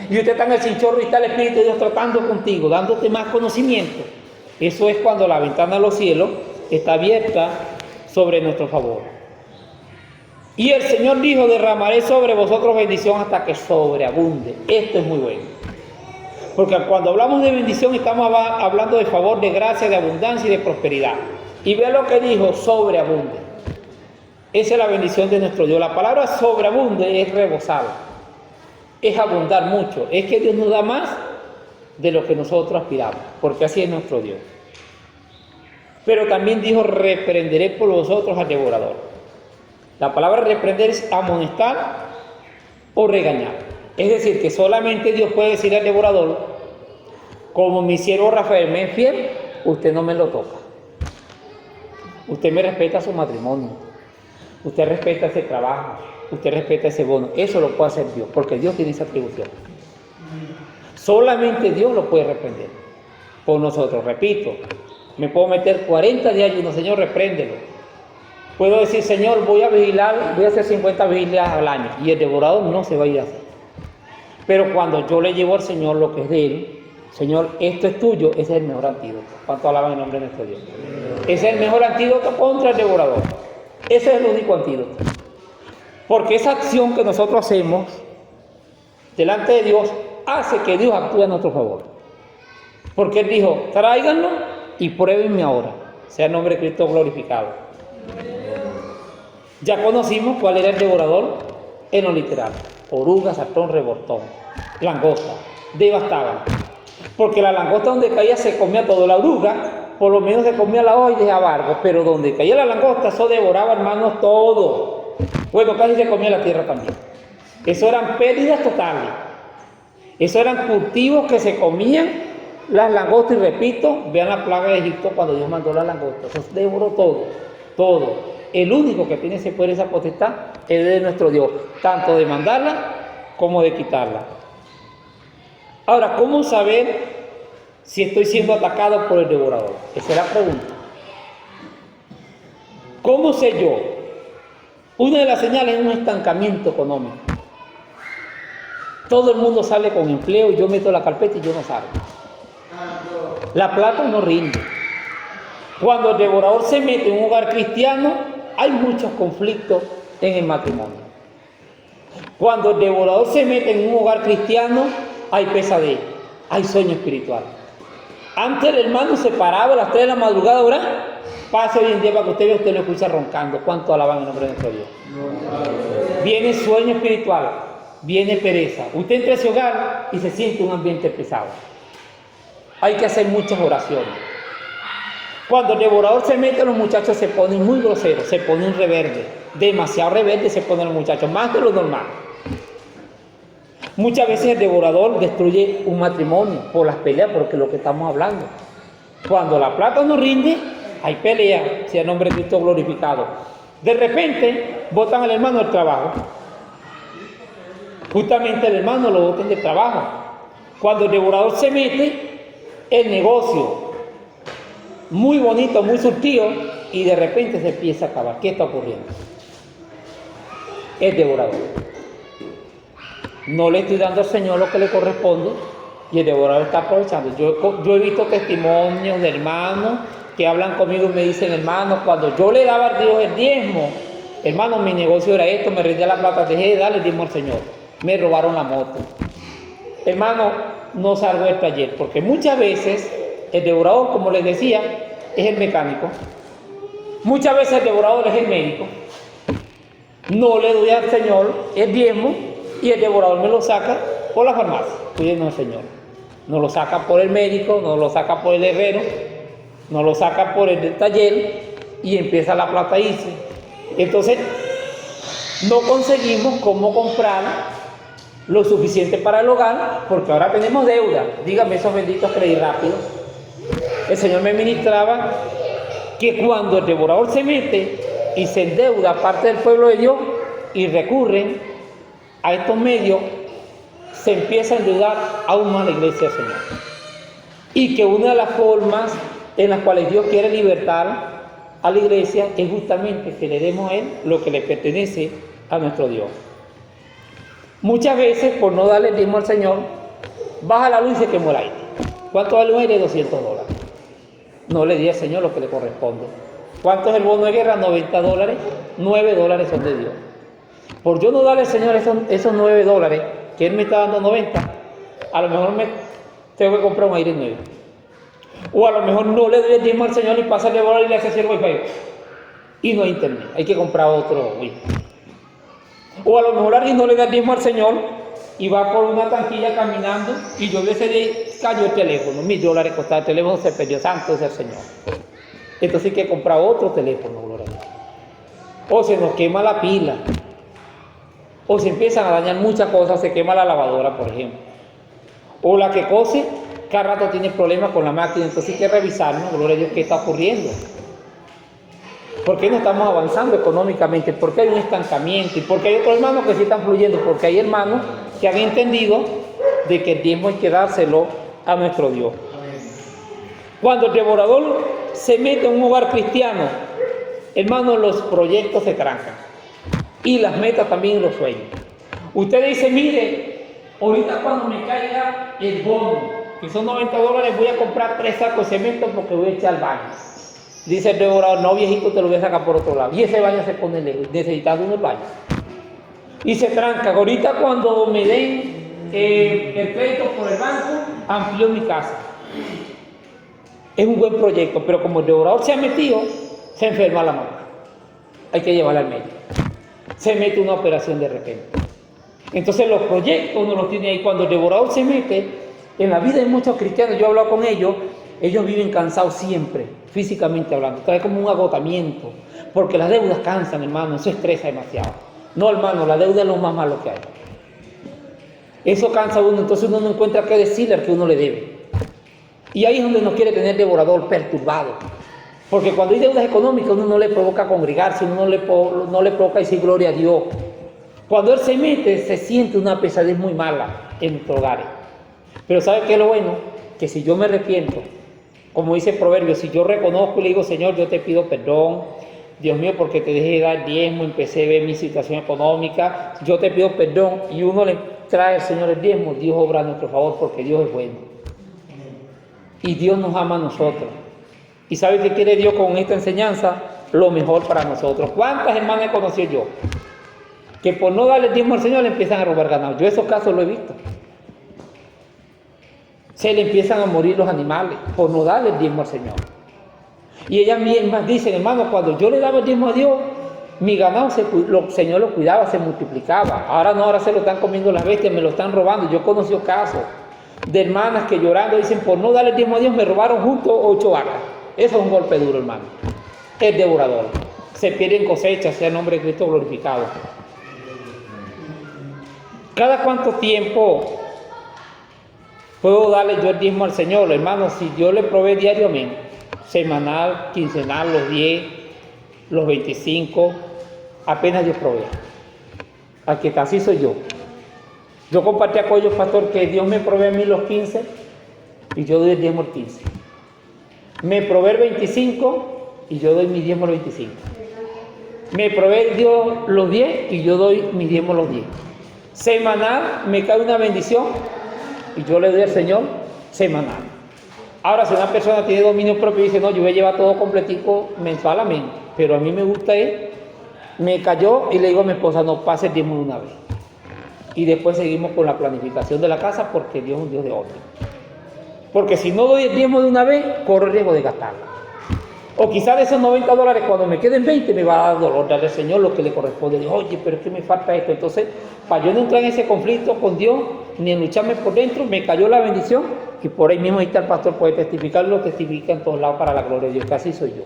y usted está en el chinchorro y está el Espíritu de Dios tratando contigo, dándote más conocimiento. Eso es cuando la ventana de los cielos está abierta sobre nuestro favor. Y el Señor dijo: derramaré sobre vosotros bendición hasta que sobreabunde. Esto es muy bueno, porque cuando hablamos de bendición estamos hablando de favor, de gracia, de abundancia y de prosperidad. Y vea lo que dijo: sobreabunde. Esa es la bendición de nuestro Dios. La palabra sobreabunde es rebosar, es abundar mucho, es que Dios nos da más de lo que nosotros aspiramos, porque así es nuestro Dios. Pero también dijo: reprenderé por vosotros al devorador. La palabra reprender es amonestar o regañar. Es decir, que solamente Dios puede decir al devorador: como mi siervo Rafael me es fiel, usted no me lo toca. Usted me respeta su matrimonio, usted respeta ese trabajo, usted respeta ese bono. Eso lo puede hacer Dios, porque Dios tiene esa atribución. Solamente Dios lo puede reprender por nosotros. Repito, me puedo meter 40 días y ayuno: Señor, repréndelo. Puedo decir: Señor, voy a vigilar, voy a hacer 50 vigilias al año, y el devorador no se va a ir a hacer. Pero cuando yo le llevo al Señor lo que es de Él: Señor, esto es tuyo, ese es el mejor antídoto. ¿Cuánto alaban el nombre de nuestro Dios? Ese es el mejor antídoto contra el devorador. Ese es el único antídoto. Porque esa acción que nosotros hacemos delante de Dios hace que Dios actúe a nuestro favor. Porque Él dijo: tráiganlo y pruébenme ahora. Sea el nombre de Cristo glorificado. Ya conocimos cuál era el devorador en lo literal: oruga, sartón, rebortón, langosta, devastaban. Porque la langosta donde caía se comía todo. La oruga por lo menos se comía la hoja y dejaba algo, pero donde caía la langosta eso devoraba, hermanos, todo. Bueno, casi se comía la tierra también. Eso eran pérdidas totales. Eso eran cultivos que se comían las langostas. Y repito, vean la plaga de Egipto cuando Dios mandó las langostas. Eso devoró todo, todo. El único que tiene ese poder, esa potestad, es de nuestro Dios, tanto de mandarla como de quitarla. Ahora, ¿cómo saber si estoy siendo atacado por el devorador? Esa es la pregunta. ¿Cómo sé yo? Una de las señales es un estancamiento económico. Todo el mundo sale con empleo y yo meto la carpeta y yo no salgo. La plata no rinde. Cuando el devorador se mete en un hogar cristiano, hay muchos conflictos en el matrimonio. Cuando el devorador se mete en un hogar cristiano, hay pesadilla, hay sueño espiritual. Antes el hermano se paraba a las 3 de la madrugada a orar. Pase hoy en día para que usted vea, usted lo escucha roncando. ¿Cuánto alaban el nombre de nuestro Dios? Viene sueño espiritual, viene pereza. Usted entra a ese hogar y se siente un ambiente pesado. Hay que hacer muchas oraciones. Cuando el devorador se mete, los muchachos se ponen muy groseros, se ponen rebeldes. Demasiado rebeldes se ponen los muchachos, más de lo normal. Muchas veces el devorador destruye un matrimonio por las peleas, porque es lo que estamos hablando. Cuando la plata no rinde, hay pelea, sea el nombre de Cristo glorificado. De repente, botan al hermano del trabajo. Justamente el hermano lo botan del trabajo. Cuando el devorador se mete, el negocio, muy bonito, muy surtido, y de repente se empieza a acabar. ¿Qué está ocurriendo? El devorador. No le estoy dando al Señor lo que le corresponde y el devorador está aprovechando. Yo he visto testimonios de hermanos que hablan conmigo y me dicen: hermano, cuando yo le daba a Dios el diezmo, hermano, mi negocio era esto, me rendía la plata, dejé de darle el diezmo al Señor. Me robaron la moto. hermano, no salgo del taller, porque muchas veces el devorador, como les decía, es el mecánico. Muchas veces el devorador es el médico. No le doy al Señor el diezmo y el devorador me lo saca por la farmacia. Cuídenos, Señor. No lo saca por el médico, no lo saca por el herrero, no lo saca por el del taller y empieza la plata a irse. Entonces, no conseguimos cómo comprar lo suficiente para el hogar, porque ahora tenemos deuda. Dígame esos benditos créditos rápidos. El Señor me ministraba que cuando el devorador se mete y se endeuda parte del pueblo de Dios y recurren a estos medios, se empieza a endeudar aún más la iglesia del Señor. Y que una de las formas en las cuales Dios quiere libertar a la iglesia es justamente que le demos a Él lo que le pertenece a nuestro Dios. Muchas veces, por no darle el diezmo al Señor, baja la luz y se quemó el aire. ¿Cuánto vale un aire? $200. No le di al Señor lo que le corresponde. ¿Cuánto es el bono de guerra? $90. $9 son de Dios. Por yo no darle al Señor esos $9, que Él me está dando 90, a lo mejor me tengo que comprar un aire nuevo. O a lo mejor no le doy el diezmo al Señor y pasa el devorador y le hace así el wifi. Y no hay internet, hay que comprar otro wifi. O a lo mejor alguien no le da el diezmo al Señor y va por una tanquilla caminando y yo veo ese día cayó el teléfono. $1,000 costaba el teléfono, se perdió, santo es el Señor. Entonces hay que comprar otro teléfono, gloria a Dios. O se nos quema la pila. O se empiezan a dañar muchas cosas, se quema la lavadora, por ejemplo. O la que cose, cada rato tiene problemas con la máquina, entonces hay que revisarnos, gloria a Dios, qué está ocurriendo. ¿Por qué no estamos avanzando económicamente? ¿Por qué hay un estancamiento? ¿Y por qué hay otros hermanos que sí están fluyendo? Porque hay hermanos que han entendido de que el diezmo hay que dárselo a nuestro Dios. Cuando el devorador se mete en un hogar cristiano, hermanos, los proyectos se trancan. Y las metas también y los sueños. Usted dice, mire, ahorita cuando me caiga el bono, que son $90, voy a comprar 3 sacos de cemento porque voy a echar al baño. Dice el devorador, no viejito, te lo voy a sacar por otro lado. Y ese baño se pone lejos, necesitando unos baños. Y se tranca. Ahorita cuando me den el crédito por el banco, amplío mi casa. Es un buen proyecto, pero como el devorador se ha metido, se enferma la mamá. Hay que llevarla al médico. Se mete una operación de repente. Entonces los proyectos uno los tiene ahí. Cuando el devorador se mete, en la vida de muchos cristianos, yo he hablado con ellos viven cansados siempre, físicamente hablando. Trae como un agotamiento, porque las deudas cansan, hermano, eso estresa demasiado. No, hermano, la deuda es lo más malo que hay. Eso cansa a uno, entonces uno no encuentra qué decirle al que uno le debe. Y ahí es donde nos quiere tener devorador perturbado. Porque cuando hay deudas económicas, uno no le provoca congregarse, uno no le provoca decir gloria a Dios. Cuando Él se mete, se siente una pesadez muy mala en nuestros hogares. Pero ¿sabe qué es lo bueno? Que si yo me arrepiento, como dice el proverbio, si yo reconozco y le digo, Señor, yo te pido perdón, Dios mío, porque te dejé de dar diezmo, empecé a ver mi situación económica, yo te pido perdón, y uno le trae al Señor el diezmo, Dios obra a nuestro favor porque Dios es bueno. Y Dios nos ama a nosotros. ¿Y sabe qué quiere Dios con esta enseñanza? Lo mejor para nosotros. ¿Cuántas hermanas he conocido yo? Que por no darle el diezmo al Señor le empiezan a robar ganado. Yo esos casos lo he visto. Se le empiezan a morir los animales por no darle el diezmo al Señor. Y ellas mismas dicen, hermano, cuando yo le daba el diezmo a Dios, mi ganado, el Señor lo cuidaba, se multiplicaba. Ahora no, ahora se lo están comiendo las bestias, me lo están robando. Yo he conocido casos de hermanas que llorando dicen, por no darle el diezmo a Dios, me robaron justo 8 vacas. Eso es un golpe duro, hermano. Es devorador. Se pierden cosechas, sea el nombre de Cristo glorificado. ¿Cada cuánto tiempo puedo darle yo el diezmo al Señor, hermano? Si yo le provee diariamente, semanal, quincenal, los 10, los 25, apenas yo proveo. Al que casi soy yo. Yo compartí con ellos, pastor, que Dios me provee a mí los 15 y yo doy el diezmo al 15. Me provee el 25 y yo doy mi diezmo al 25. Me provee Dios los 10 y yo doy mi diezmo a los 10. Semanal me cae una bendición y yo le doy al Señor semanal. Ahora, si una persona tiene dominio propio y dice, no, yo voy a llevar todo completico mensualmente, pero a mí me gusta me cayó y le digo a mi esposa, no, pase el diezmo de una vez. y después seguimos con la planificación de la casa porque Dios es un Dios de orden. Porque si no doy el diezmo de una vez, corro el riesgo de gastarlo. O quizás de esos $90, cuando me queden 20, me va a dar dolor darle al Señor lo que le corresponde. Digo, oye, pero es que me falta esto. Entonces, para yo no entrar en ese conflicto con Dios, ni en lucharme por dentro, me cayó la bendición. Y por ahí mismo ahí está el pastor, puede testificar, lo testifica en todos lados para la gloria de Dios, que así soy yo.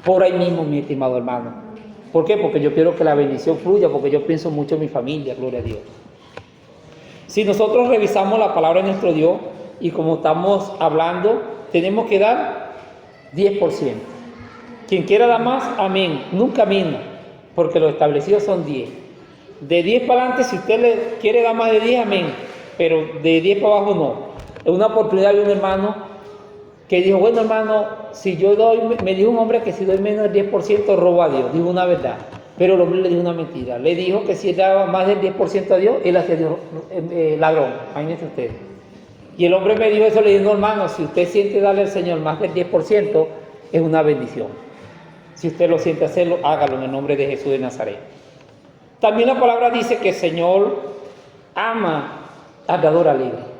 Por ahí mismo, mi estimado hermano. ¿Por qué? Porque yo quiero que la bendición fluya, porque yo pienso mucho en mi familia, gloria a Dios. Si nosotros revisamos la palabra de nuestro Dios, y como estamos hablando, tenemos que dar 10%. Quien quiera dar más, amén, nunca menos, porque los establecidos son 10. De 10 para adelante, si usted le quiere dar más de 10, amén, pero de 10 para abajo no. En una oportunidad vi un hermano que dijo, bueno hermano, si yo doy, me dijo un hombre que si doy menos del 10% robo a Dios, dijo una verdad, pero el hombre le dijo una mentira, le dijo que si él daba más del 10% a Dios, él hacía Dios ladrón, imagínense usted. Y el hombre me dijo eso, le dijo, no hermano, si usted siente darle al Señor más del 10%, es una bendición. Si usted lo siente hacerlo, hágalo en el nombre de Jesús de Nazaret. También la palabra dice que el Señor ama al dador alegre.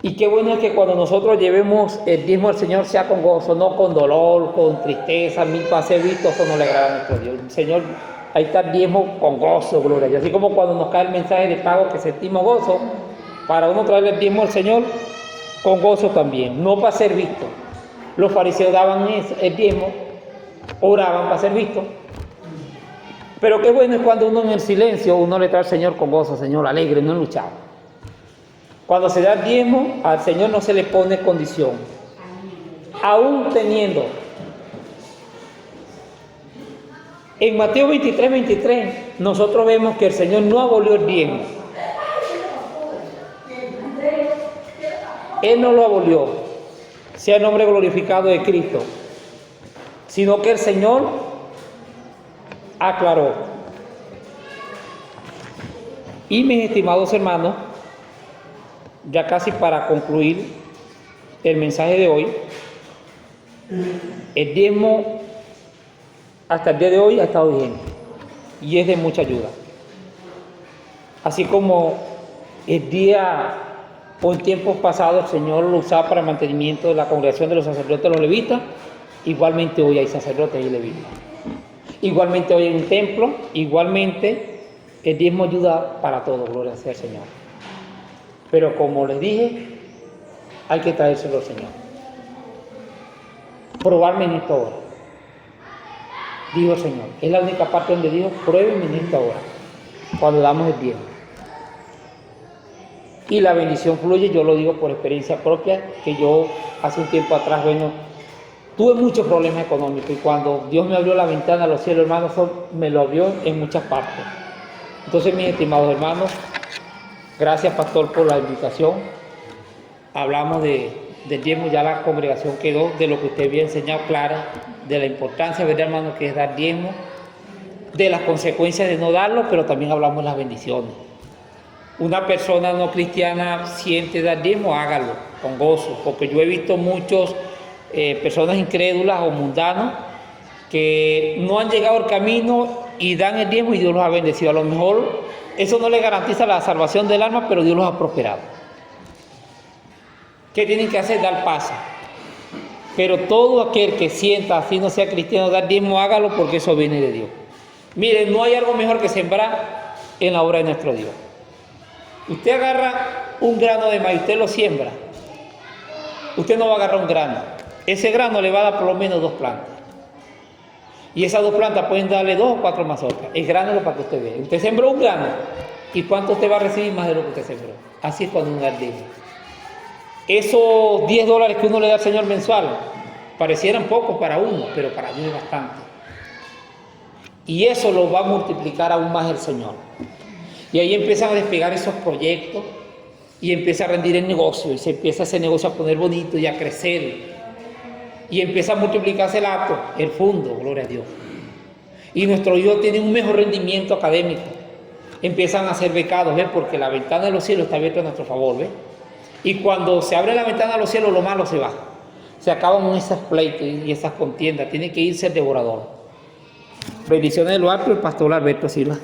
Y qué bueno es que cuando nosotros llevemos el diezmo al Señor sea con gozo, no con dolor, con tristeza, mil pases vistos, eso no le agrada a nuestro Dios. El Señor, ahí está el diezmo con gozo, gloria a Dios. Así como cuando nos cae el mensaje de pago que sentimos gozo, para uno traerle el diezmo al Señor con gozo también, no para ser visto. Los fariseos daban el diezmo, oraban para ser visto. Pero qué bueno es cuando uno en el silencio, uno le trae al Señor con gozo, Señor, alegre, no luchado. Cuando se da el diezmo, al Señor no se le pone condición. Aún teniendo. En Mateo 23, nosotros vemos que el Señor no abolió el diezmo. Él no lo abolió, sea el nombre glorificado de Cristo, sino que el Señor aclaró. Y mis estimados hermanos, ya casi para concluir el mensaje de hoy, el diezmo hasta el día de hoy ha estado vigente y es de mucha ayuda. Así como el día o en tiempos pasados el Señor lo usaba para el mantenimiento de la congregación de los sacerdotes y los levitas, igualmente hoy hay sacerdotes y levitas. Igualmente hoy en un templo, igualmente el diezmo ayuda para todo, gloria sea al Señor. Pero como les dije, hay que traérselo al Señor. Probarme en esta hora. Dijo el Señor, es la única parte donde dijo, pruébenme en esta hora, cuando damos el diezmo. Y la bendición fluye, yo lo digo por experiencia propia, que yo hace un tiempo atrás, tuve muchos problemas económicos y cuando Dios me abrió la ventana a los cielos, hermanos, me lo abrió en muchas partes. Entonces, mis estimados hermanos, gracias, pastor, por la invitación. Hablamos del diezmo, ya la congregación quedó de lo que usted había enseñado clara, de la importancia, ¿verdad, hermano?, que es dar diezmo, de las consecuencias de no darlo, pero también hablamos de las bendiciones. Una persona no cristiana siente dar diezmo, hágalo con gozo, porque yo he visto muchos personas incrédulas o mundanos que no han llegado al camino y dan el diezmo y Dios los ha bendecido. A lo mejor eso no les garantiza la salvación del alma, pero Dios los ha prosperado. ¿Qué tienen que hacer? Dar paso. Pero todo aquel que sienta, así no sea cristiano, dar diezmo, hágalo porque eso viene de Dios. Miren, no hay algo mejor que sembrar en la obra de nuestro Dios. Usted agarra un grano de maíz, usted lo siembra. Usted no va a agarrar un grano. Ese grano le va a dar por lo menos 2 plantas. Y esas 2 plantas pueden darle 2 o 4 mazorcas. El grano es lo para que usted vea. Usted sembró un grano. ¿Y cuánto usted va a recibir? Más de lo que usted sembró. Así es cuando uno da el diezmo. Esos $10 que uno le da al Señor mensual parecieran pocos para uno, pero para Dios es bastante. Y eso lo va a multiplicar aún más el Señor. Y ahí empiezan a despegar esos proyectos y empieza a rendir el negocio y se empieza ese negocio a poner bonito y a crecer. Y empieza a multiplicarse el acto, el fondo, gloria a Dios. Y nuestros hijos tienen un mejor rendimiento académico. Empiezan a ser becados, ¿ves? Porque la ventana de los cielos está abierta a nuestro favor, ¿ves? Y cuando se abre la ventana de los cielos, lo malo se va. Se acaban esas pleitos y esas contiendas. Tiene que irse el devorador. Bendiciones de lo alto, el pastor Alberto Silva.